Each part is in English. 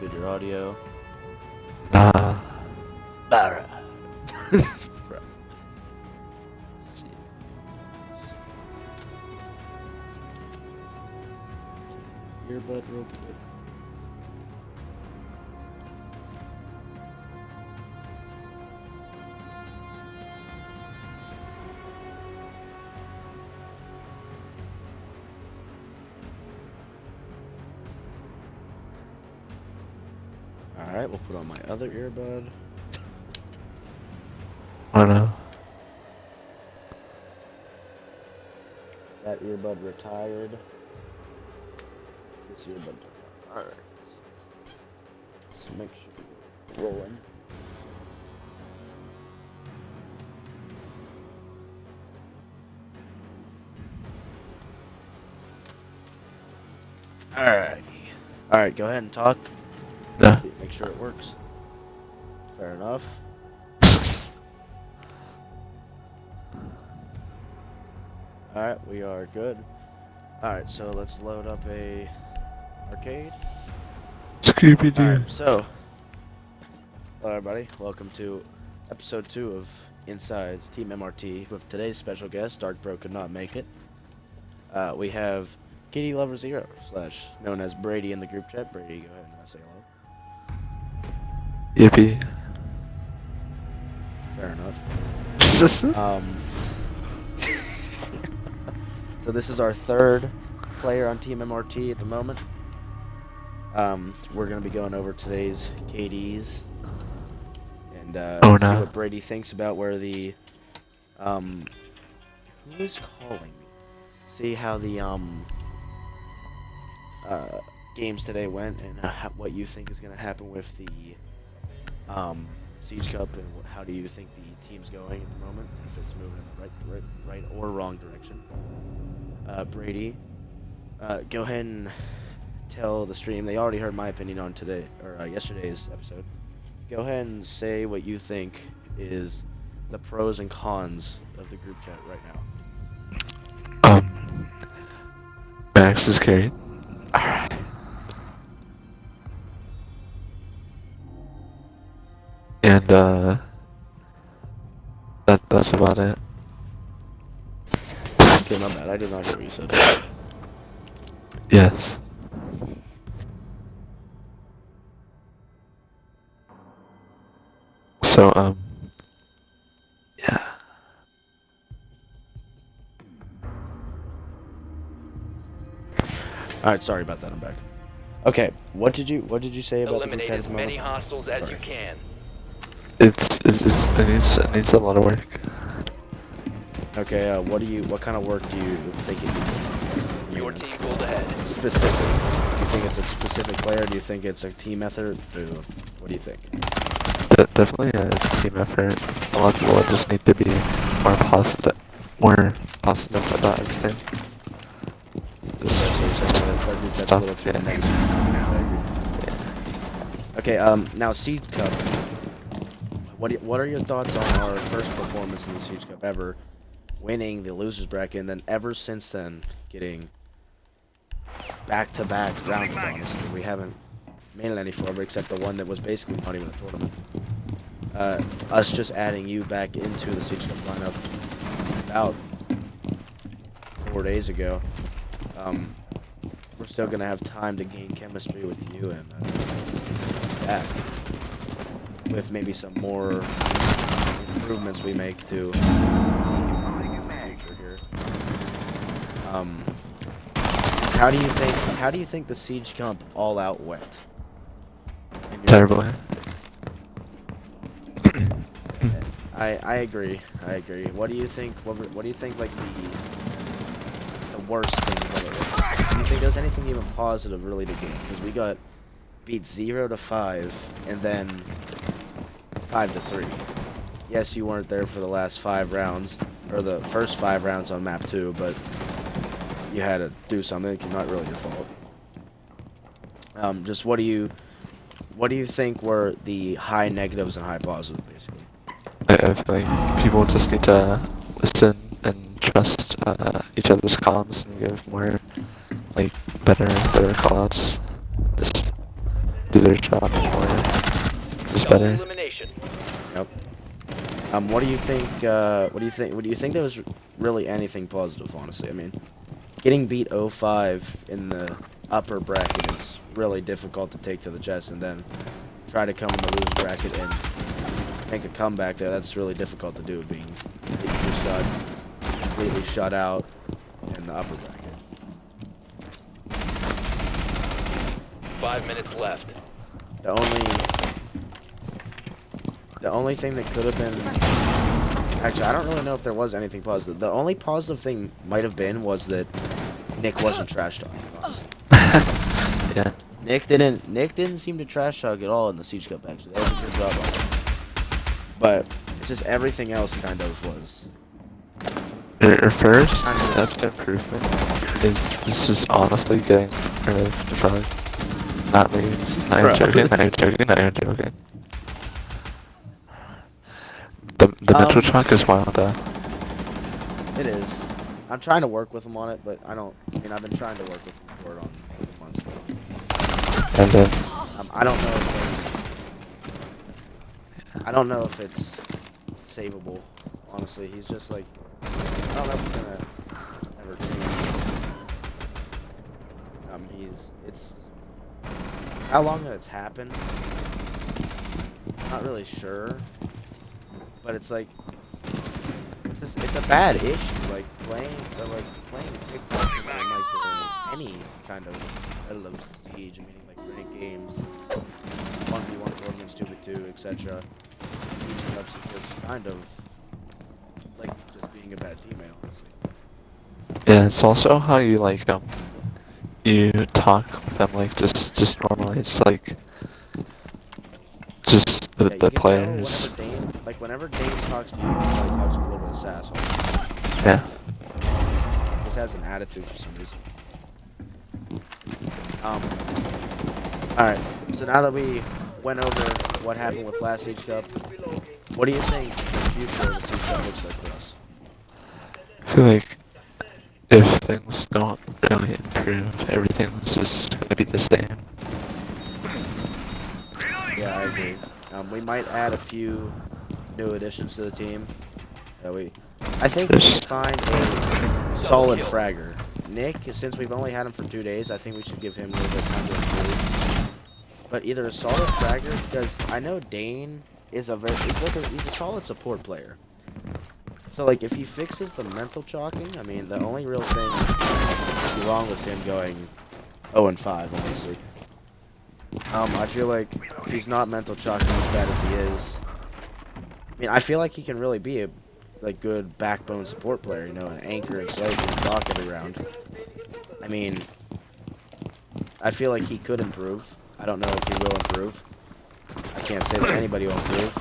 include your audio. Nah. Alright. See. Earbud real quick. Alright, we'll put on my other earbud. I know. That earbud retired. This earbud. Alright. Let's make sure we're rolling. Alright. Alright, go ahead and talk. Yeah. Make sure it works. Fair enough. Alright, we are good. Alright, so let's load up a arcade. Scooby-Doo. Alright, so hello everybody, welcome to episode 2 of Inside Team MRT with today's special guest. Dark Bro could not make it. We have Kitty Lover Zero / known as Brady in the group chat. Brady, go ahead and say hello. Yippee. Fair enough. So this is our third player on Team MRT at the moment. We're gonna be going over today's KDs and see what Brady thinks about where the who is calling me? See how the games today went and what you think is gonna happen with the Siege Cup and how do you think the team's going at the moment? If it's moving in the right or wrong direction. Brady, go ahead and tell the stream. They already heard my opinion on today or yesterday's episode. Go ahead and say what you think is the pros and cons of the group chat right now. Max is carried. Alright. And that's about it. Okay, my bad. I did not hear what you said. Yes. So, yeah. Alright, sorry about that, I'm back. Okay, what did you say about Eliminate the group chat at as the moment? many hostiles as you can. It needs a lot of work. Okay, what kind of work do you think it needs? Your team pulled ahead. Specific. Do you think it's a specific player? Do you think it's a team effort? What do you think? Definitely a team effort. A lot of people just need to be more positive about everything. Okay, now Siege Cup. What are your thoughts on our first performance in the Siege Cup ever, winning the losers bracket, and then ever since then getting back-to-back rounds? Honestly, we haven't made it any further except the one that was basically not even a tournament. Us just adding you back into the Siege Cup lineup about 4 days ago. We're still gonna have time to gain chemistry with you and back with maybe some more improvements we make to the future here. How do you think the Siege Cup all out went? Terribly. I agree. What do you think? What do you think? Like the worst things of it? Do you think there's anything even positive really to gain? Because we got beat 0-5 and then 5-3. Yes, you weren't there for the last 5 rounds or the first 5 rounds on map 2, but you had to do something. It's not really your fault. Just what do you think were the high negatives and high positives, basically? I feel like people just need to listen and trust each other's comms and give more, like, better callouts. Just do their job more, just Double better. elimination. Yep. What do you think? What do you think there was really anything positive? Honestly, I mean, getting beat 0-5 in the upper bracket is really difficult to take to the chest, and then try to come in the lose bracket and make a comeback there. That's really difficult to do. Being just got completely shut out in the upper bracket. 5 minutes left. The only thing that could have been, actually, I don't really know if there was anything positive. The only positive thing might have been was that Nick wasn't trash talking. Honestly. Yeah. Nick didn't seem to trash talk at all in the Siege Cup. Actually, that was a good job on it. But it's just everything else kind of was. Your first step to improvement is just honestly getting rid of the frog. Not me. Not even joking. Not even joking. Not even joking. The mental chalk is wild though. It is. I'm trying to work with him on it, but I mean, I've been trying to work with him for it on months ago. And then I don't know if it's savable. Honestly, he's just like, I don't know if it's gonna ever change. It's how long that it's happened. Not really sure, but it's like it's a bad issue. Like playing TikTok and like any kind of competitive siege, meaning like ranked games, 1v1 tournaments, 2v2, etc. Siege cups is just kind of like just being a bad teammate, honestly. yeah, it's also how you like you talk with them like just normally, just like just Yeah, the you can players. tell whenever Dane talks to you, he probably talks with a little bit of sass. Honestly. Yeah. Just has an attitude for some reason. Alright, so now that we went over what happened with last Siege Cup, what do you think the future of the Siege Cup looks like for us? I feel like if things don't really improve, everything's just gonna be the same. Yeah, I agree. We might add a few new additions to the team. I think we should find a solid fragger. Nick, since we've only had him for 2 days, I think we should give him a little bit of time to improve. But either a solid fragger, because I know Dane is he's a solid support player. So like if he fixes the mental chalking, I mean the only real thing that would be wrong with him going 0-5, honestly. I feel like if he's not mental chalking as bad as he is, I mean I feel like he can really be a good backbone support player, you know, an anchor and slow and block every round. I mean, I feel like he could improve. I don't know if he will improve. I can't say that anybody will improve.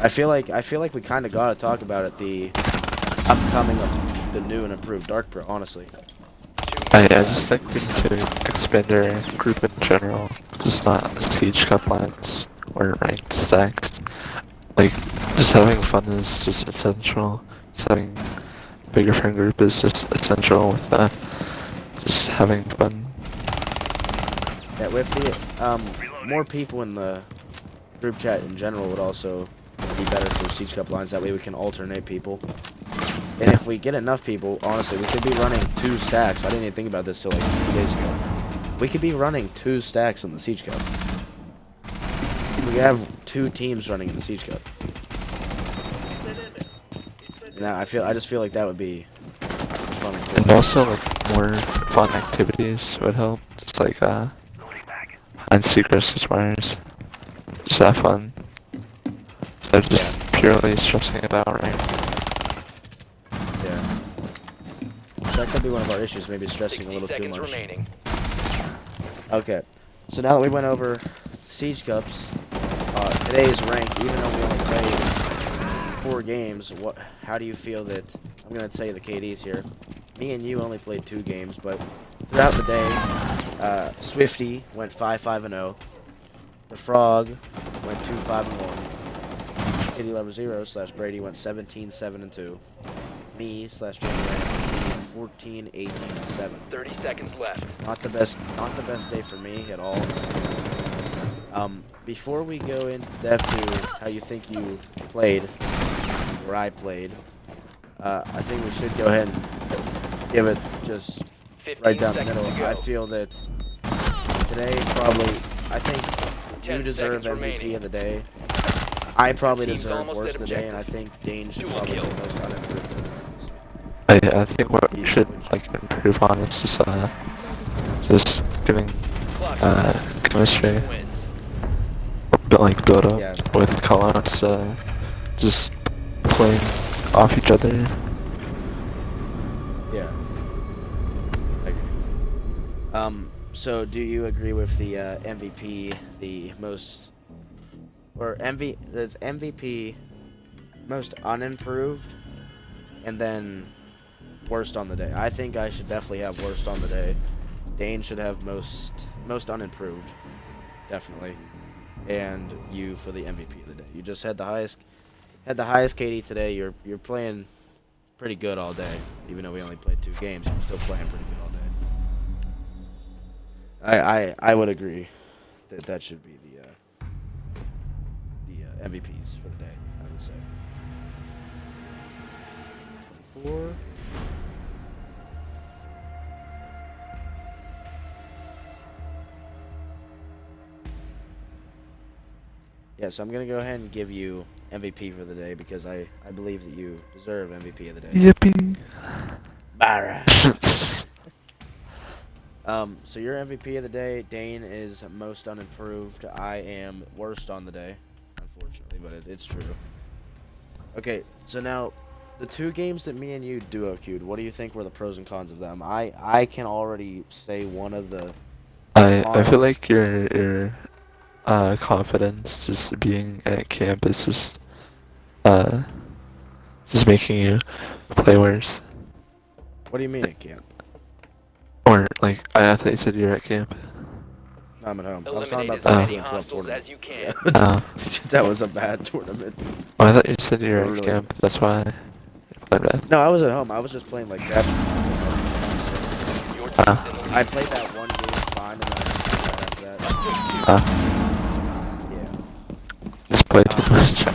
I feel like we kind of gotta talk about it, the upcoming of the new and improved Dark Pro, honestly. I just think we need to expand our group in general, just not Siege Cup lines or ranked stacks. Like, just having fun is just essential. Just having a bigger friend group is just essential with just having fun. Yeah, with the more people in the group chat in general would also be better for Siege Cup lines. That way we can alternate people. And if we get enough people, honestly, we could be running 2 stacks. I didn't even think about this till like 2 days ago. We could be running 2 stacks in the Siege Cup. We have 2 teams running in the Siege Cup. Now I just feel like that would be fun. And also, like, more fun activities would help. Just like, hide secrets as wires. Just have fun. Instead of just purely stressing about, right? Yeah. That could be one of our issues, maybe stressing a 60 little too seconds much. remaining. Okay. So now that we went over Siege Cups, today's rank, even though we only played 4 games, how do you feel that, I'm going to say the KDs here, me and you only played 2 games, but throughout the day, Swifty went 5-5-0, the Frog went 2-5-1, Kitty Lover 0 / Brady went 17-7-2, me / Jamie ran 14, 18, and 7. 30 seconds left. Not the best day for me at all. Before we go in depth to how you think you played, or I played, I think we should go ahead and give it just 15 right down the seconds middle. to go. I feel that today probably, I think 10 you deserve seconds MVP remaining. of the day. I probably Team's deserve almost worst at of the day, and I objective. think Dane should Dual probably be kill. most unimproved. I think what we should like improve on is just giving Clock chemistry, wins. like build up Yeah. with callouts, just playing off each other. Yeah. I agree. So do you agree with the MVP, the most, or it's MVP, most unimproved, and then worst on the day? I think I should definitely have worst on the day. Dane should have most unimproved, definitely, and you for the MVP of the day. You just had the highest KD today. You're playing pretty good all day, even though we only played 2 games. You're still playing pretty good all day. I would agree that should be the MVPs for the day. I would say 24. Yeah, so I'm gonna go ahead and give you MVP for the day because I believe that you deserve MVP of the day. Yippee! Barra. So your MVP of the day, Dane, is most unimproved. I am worst on the day, unfortunately, but it's true. Okay, so now, the 2 games that me and you duo queued, what do you think were the pros and cons of them? I can already say one of the I feel cons. like your confidence just being at camp is just making you play worse. What do you mean it can't? Or like I thought you said you're at camp. I'm at home. I was Eliminate talking about as the many 2 and 12 hostiles tournament. as you can. Yeah, Oh. that was a bad tournament. Oh, I thought you said you're We're at really camp. That's why you played bad. No, I was at home. I was just playing like that. Your team's Ah. in the lead. I played that one game fine, and then I after that. Yeah. Just play too much.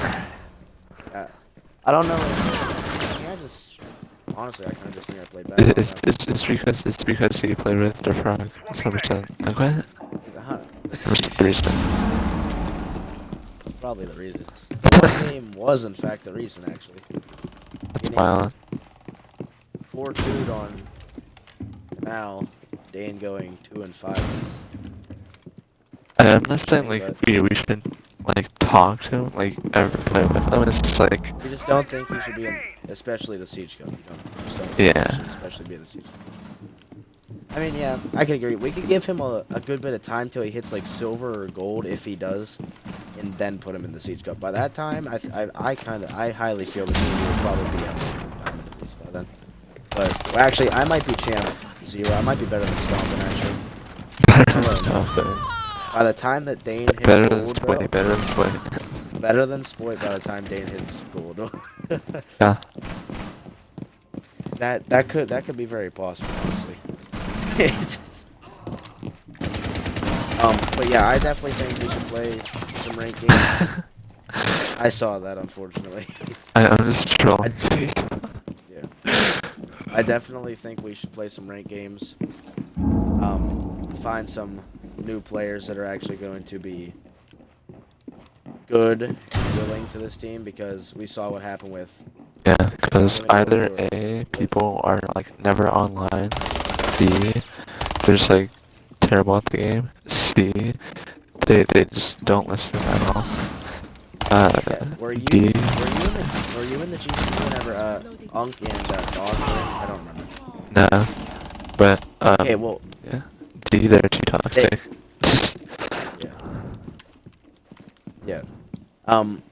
I don't know. I just honestly, I kind of just think I played bad. I don't know. It's because you played with the frog. 100%. Like what? Uh-huh. What's the reason? That's probably the reason. The one game was in fact the reason, actually. That's violent. 4-2'd on now. Dane going 2 and 5 is I'm not saying like but we should like talk to him, like ever play with him. It's just like you just don't think he should be in, especially the Siege Cup. You just don't think Yeah. he should especially be in the Siege Cup. I mean, yeah, I can agree. We could give him a good bit of time till he hits like silver or gold, if he does, and then put him in the Siege Cup. By that time, I highly feel that he will probably be at diamond at least by then. But well, actually, I might be champ 0. I might be better than Stompin, actually. better really than nothing. By the time that Dane hits Better than gold, bro, Spoy. Better than Spoy. better than Spoit by the time Dane hits gold. Yeah. That could be very possible, honestly. But yeah, I definitely think we should play some ranked games. I saw that, unfortunately. I'm just trolling. Yeah. I definitely think we should play some ranked games. Find some new players that are actually going to be good and willing to this team, because we saw what happened with Yeah, because I'm gonna go either through A, people are like never online, B, they're just like terrible at the game, C, they just don't listen at all. Yeah, D, were you in the GC whenever Unk and Dog were in? I don't remember. no, but Okay, well, yeah, D, they're too toxic. yeah.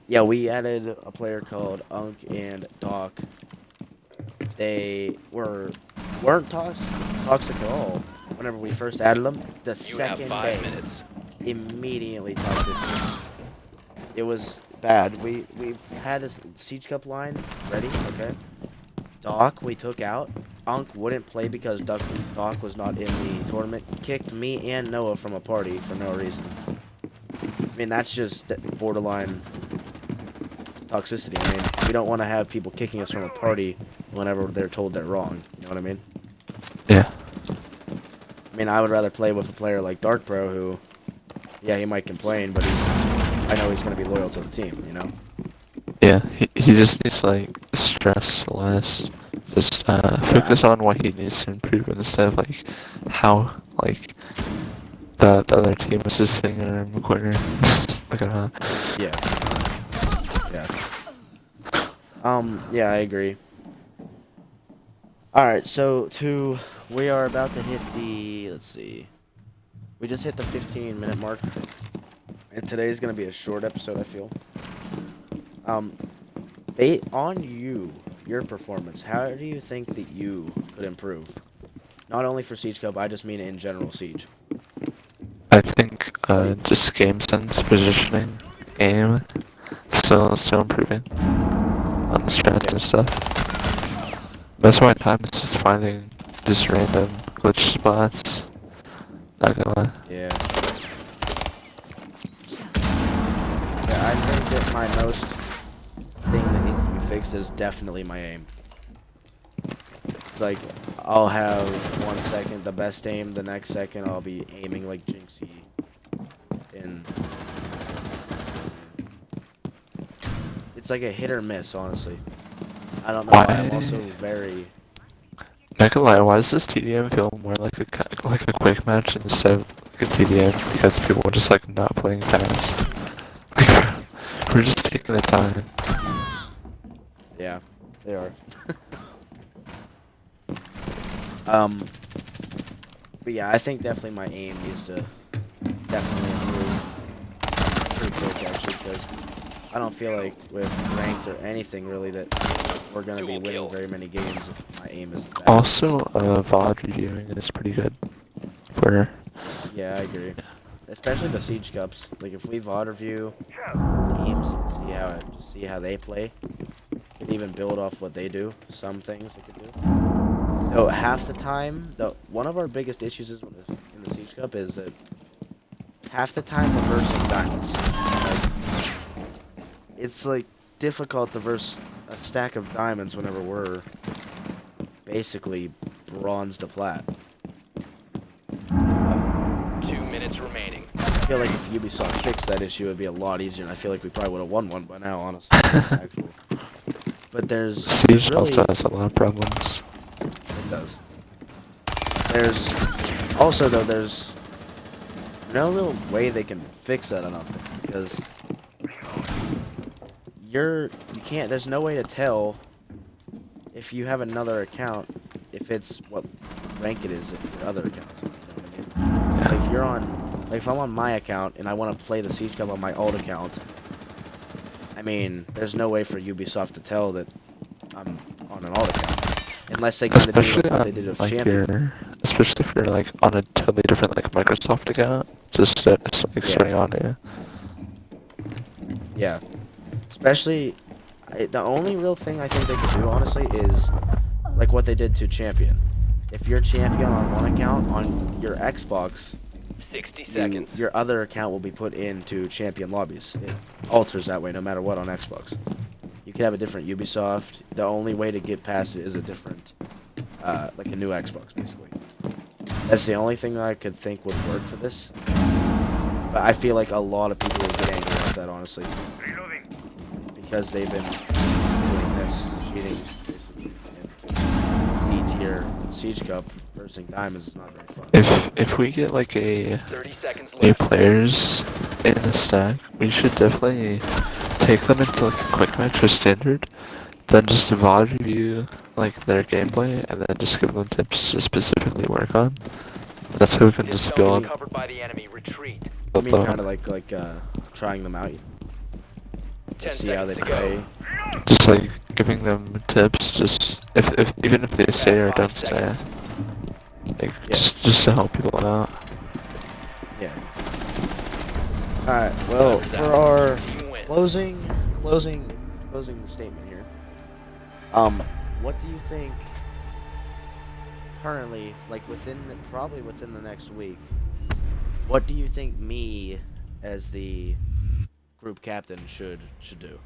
Yeah, we added a player called Unk and Doc. They weren't toxic at all whenever we first added them. The You have second 5 day, minutes. immediately toxic. It was bad. We had a Siege Cup line ready, okay? Doc we took out. Unk wouldn't play because Doc was not in the tournament, kicked me and Noah from a party for no reason. I mean, that's just borderline toxicity. I mean, we don't want to have people kicking us from a party whenever they're told they're wrong. You know what I mean? Yeah. I mean, I would rather play with a player like Dark Bro who, yeah, he might complain, but I know he's going to be loyal to the team, you know? Yeah, he just needs to, like, stress less. Just focus on what he needs to improve instead of, like, how, like, the other team is just sitting there in the corner. Look at that. Yeah. Yeah, I agree. Alright, so we are about to hit the, let's see. We just hit the 15-minute mark. And today's going to be a short episode, I feel. On your performance, how do you think that you could improve? Not only for Siege Cup, I just mean in general Siege. I think just game sense, positioning, aim, still improving on the strats and stuff. Most of my time is just finding just random glitch spots. Not gonna lie. Yeah. Yeah, I think that my most thing that needs to be fixed is definitely my aim. It's like, I'll have 1 second the best aim, the next second I'll be aiming like Jinxie. And it's like a hit or miss, honestly. I don't know why I'm also very... Not gonna lie, why does this TDM feel more like a quick match instead of like a TDM? Because people are just like not playing fast. We're just taking the time. Yeah, they are. But yeah, I think definitely my aim needs to definitely improve pretty quick, actually, because I don't feel like with ranked or anything really that we're gonna be winning very many games if my aim isn't bad. Also, VOD reviewing is pretty good. For Yeah, I agree. Especially the Siege Cups. Like if we VOD review teams and see how they play, can even build off what they do. Some things they could do. So half the time, one of our biggest issues is in the Siege Cup is that half the time we're versing diamonds. Like, it's like difficult to verse a stack of diamonds whenever we're basically bronze to plat. 2 minutes remaining. I feel like if Ubisoft fixed that issue, it would be a lot easier, and I feel like we probably would have won one by now, honestly. Actually. But there's Siege really... also has a lot of problems. It does. There's also though there's no real way they can fix that, I don't think, because you can't. There's no way to tell if you have another account if it's what rank it is if your other account. You know what I mean? Like if you're on, like if I'm on my account and I want to play the Siege Cup on my alt account, I mean, there's no way for Ubisoft to tell that I'm on an alt account. Unless they kind of do what they did with like Champion. especially if you're like on a totally different like Microsoft account, just it's like starting on it. Yeah. Especially, the only real thing I think they could do, honestly, is like what they did to Champion. If you're Champion on one account, on your Xbox, 60 seconds. your other account will be put into Champion lobbies. It alters that way no matter what on Xbox. You could have a different Ubisoft. The only way to get past it is a different, like a new Xbox, basically. That's the only thing that I could think would work for this. But I feel like a lot of people will get angry at that, honestly. Because they've been doing this, cheating, basically. And C-tier Siege Cup versus Diamonds is not very fun. If we get like a 30 seconds new left. players in the stack, we should definitely take them into like a quick match or standard, then just VOD review like their gameplay, and then just give them tips to specifically work on. That's how we can This just zone build is covered by the enemy. Retreat. I mean, kind of like trying them out. 10 See how they seconds to play. go. just like giving them tips, just if even if they stay or don't stay, like just to help people out. Yeah. Alright, well, for our Team wins. closing statement here. What do you think currently, like probably within the next week, what do you think me as the group captain should do?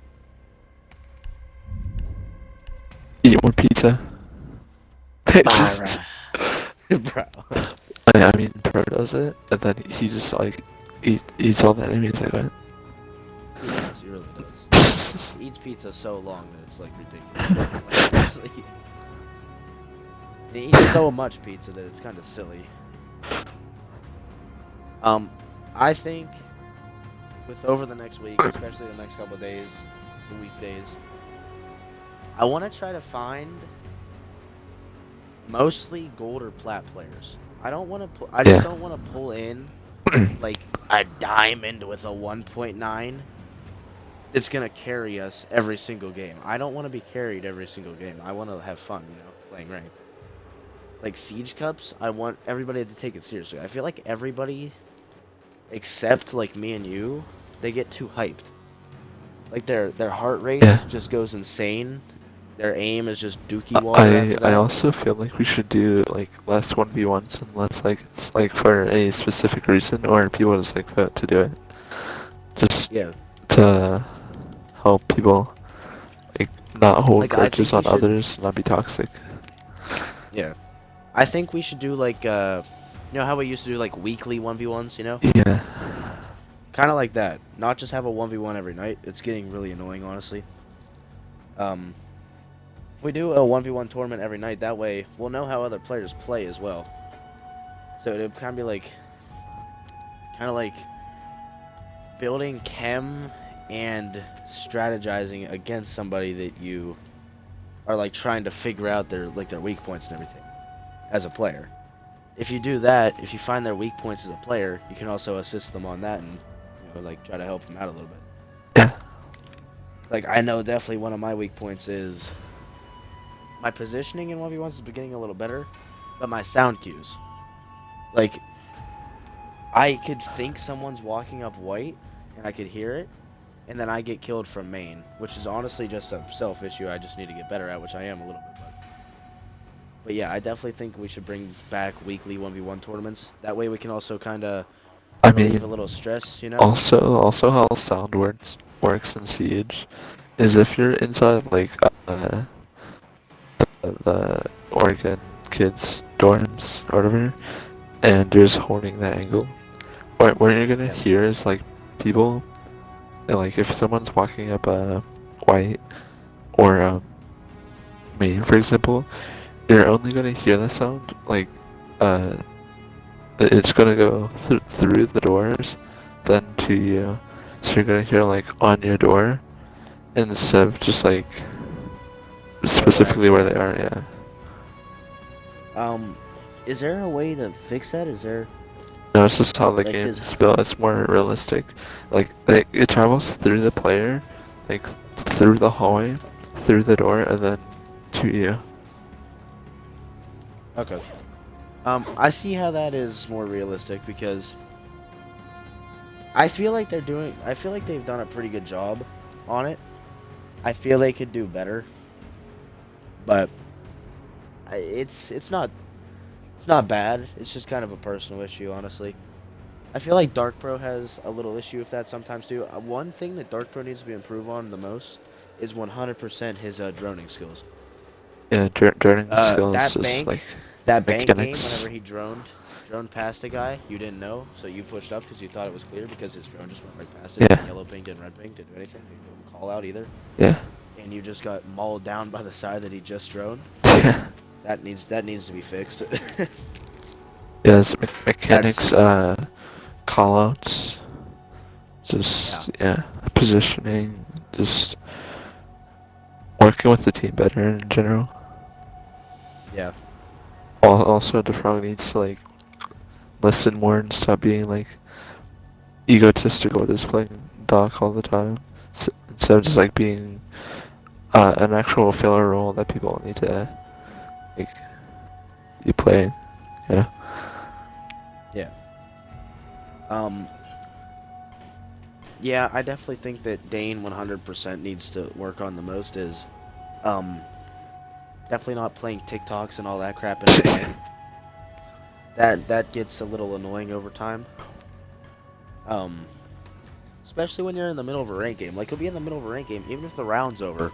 Eat more pizza. Alright. Bro. I mean, Pro does it, and then he just like eats all the enemies. Like what? He does, he really does. He eats pizza so long that it's like ridiculous. Like, honestly. And he eats so much pizza that it's kind of silly. I think over the next week, especially the next couple of days, the weekdays, I want to try to find mostly gold or plat players. I just don't want to pull in like a diamond with a 1.9. It's gonna carry us every single game. I don't want to be carried every single game. I want to have fun, playing ranked. Like Siege Cups, I want everybody to take it seriously. I feel like everybody, except like me and you, they get too hyped. Like their heart rate just goes insane. Their aim is just dookie water after that. I also feel like we should do like less 1v1s unless like it's like for a specific reason or people just like vote to do it. Just to help people like not hold grudges on others, not be toxic. Yeah. I think we should do like how we used to do like weekly 1v1s, Yeah. Kind of like that. Not just have a 1v1 every night. It's getting really annoying, honestly. If we do a 1v1 tournament every night, that way we'll know how other players play as well. So it'd kind of be like building chem and strategizing against somebody that you are like trying to figure out their weak points and everything as a player. If you do that, if you find their weak points as a player, you can also assist them on that and like try to help them out a little bit. Yeah. Like I know definitely one of my weak points is my positioning in 1v1s is getting a little better, but my sound cues. Like I could think someone's walking up white and I could hear it, and then I get killed from main, which is honestly just a self issue I just need to get better at, which I am a little bit. But yeah, I definitely think we should bring back weekly 1v1 tournaments. That way we can also kind of relieve a little stress, Also how sound works in Siege is if you're inside like the Oregon kids' dorms or whatever, and you're just holding that angle, what you're gonna hear is like people, like if someone's walking up white or main, for example, you're only gonna hear the sound like it's gonna go through the doors, then to you, so you're gonna hear like on your door instead of just like specifically where they are. Yeah. Is there a way to fix that? No, it's just how the game is built. It's more realistic. Like it travels through the player, like through the hallway, through the door, and then to you. Okay. I see how that is more realistic because I feel like they've done a pretty good job on it. I feel they could do better, but it's not bad. It's just kind of a personal issue, honestly. I feel like Dark Pro has a little issue with that sometimes too. One thing that Dark Pro needs to be improved on the most is 100% his droning skills. Yeah, droning skills. That bank game, whenever he droned past a guy, you didn't know, so you pushed up because you thought it was clear because his drone just went right past it. Yeah. Yellow ping didn't red ping, didn't do anything, didn't call out either. Yeah. And you just got mauled down by the side that he just droned. Yeah. That needs to be fixed. Yeah, it's mechanics, callouts, just positioning, just working with the team better in general. Yeah. Also, Defrog needs to like listen more and stop being like egotistical, just playing Doc all the time, instead of just like being an actual filler role that people need to like you play, Yeah. Yeah, I definitely think that Dane 100% needs to work on the most is, Definitely not playing TikToks and all that crap in a tank. That gets a little annoying over time. Especially when you're in the middle of a rank game. Like, he'll be in the middle of a rank game, even if the round's over,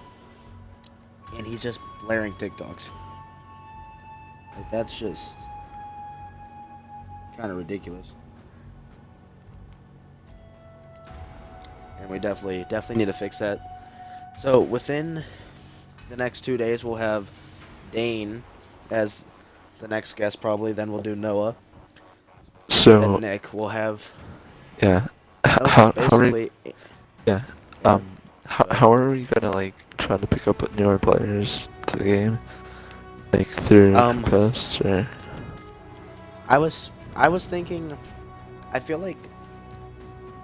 and he's just blaring TikToks. Like, that's just kind of ridiculous. And we definitely need to fix that. So within the next 2 days, we'll have Dane as the next guest probably. Then we'll do Noah. So Then Nick. We'll have. yeah, No, how are you, basically. yeah, Yeah, um, how are we gonna like try to pick up newer players to the game, like through posts or? I was thinking. I feel like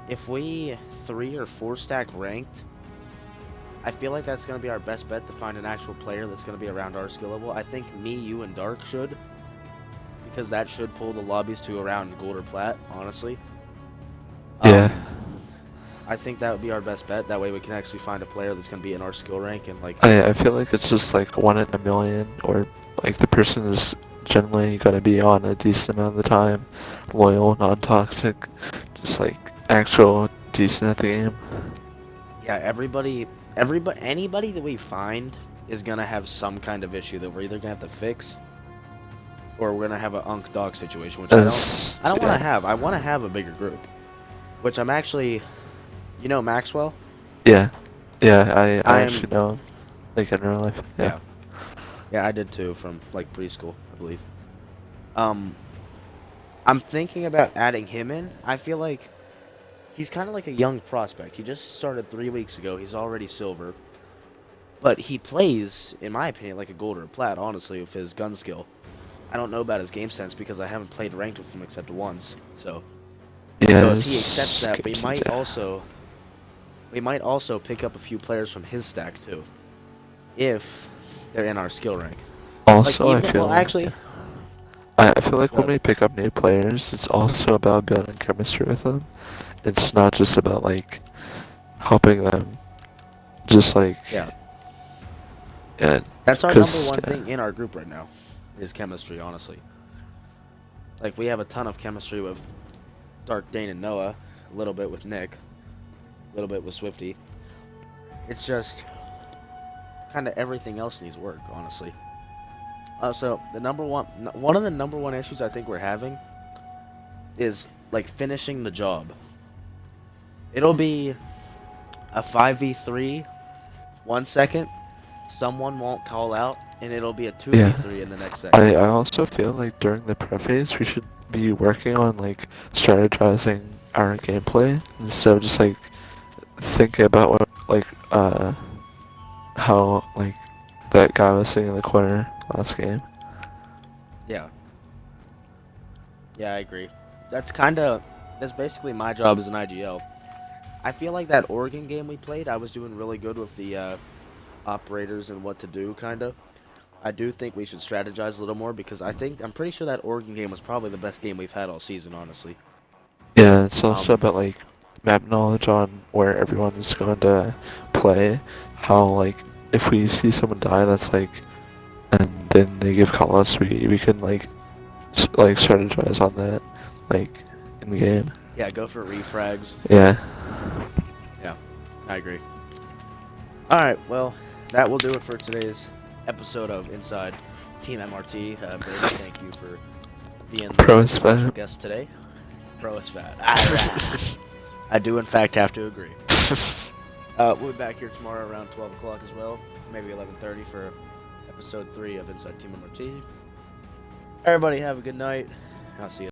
if we 3 or 4 stack ranked, I feel like that's going to be our best bet to find an actual player that's going to be around our skill level. I think me, you, and Dark should, because that should pull the lobbies to around gold or plat, honestly. Yeah. I think that would be our best bet. That way we can actually find a player that's going to be in our skill rank and like. I feel like it's just like 1 in a million, or like the person is generally gonna be on a decent amount of the time, loyal, non-toxic, just like actual decent at the game. Yeah, anybody that we find is gonna have some kind of issue that we're either gonna have to fix, or we're gonna have an unk dog situation, which I don't want to have. I want to have a bigger group, which I'm actually, Maxwell. Yeah, I actually know him, like in real life. Yeah. Yeah, I did too from like preschool, I believe. I'm thinking about adding him in. I feel like he's kind of like a young prospect. He just started 3 weeks ago. He's already silver. But he plays, in my opinion, like a gold or a plat, honestly, with his gun skill. I don't know about his game sense because I haven't played ranked with him except once. So if he accepts that, we might also pick up a few players from his stack too, if they're in our skill rank. Also, I feel like when we pick up new players, it's also about building chemistry with them. It's not just about like helping them, just like yeah. Yeah. That's our number one thing in our group right now, is chemistry, honestly. Like, we have a ton of chemistry with Dark, Dane, and Noah, a little bit with Nick, a little bit with Swifty. It's just kind of everything else needs work, honestly. So one of the number one issues I think we're having is like finishing the job. It'll be a 5v3, 1 second. Someone won't call out, and it'll be a 2v3 in the next second. I also feel like during the prep phase, we should be working on like strategizing our gameplay instead of just like thinking about what how like that guy was sitting in the corner last game. Yeah, I agree. That's basically my job as an IGL. I feel like that Oregon game we played, I was doing really good with the operators and what to do, kind of. I do think we should strategize a little more because I'm pretty sure that Oregon game was probably the best game we've had all season, honestly. Yeah, it's also about like map knowledge on where everyone's going to play. How like if we see someone die, that's like, and then they give call us, we can like strategize on that, like in the game. Yeah, go for refrags. Yeah. Yeah, I agree. All right, well, that will do it for today's episode of Inside Team MRT. Brady, thank you for being the special guest today. Pro is fat. I do, in fact, have to agree. We'll be back here tomorrow around 12 o'clock as well, maybe 11:30 for episode 3 of Inside Team MRT. Everybody have a good night. I'll see you.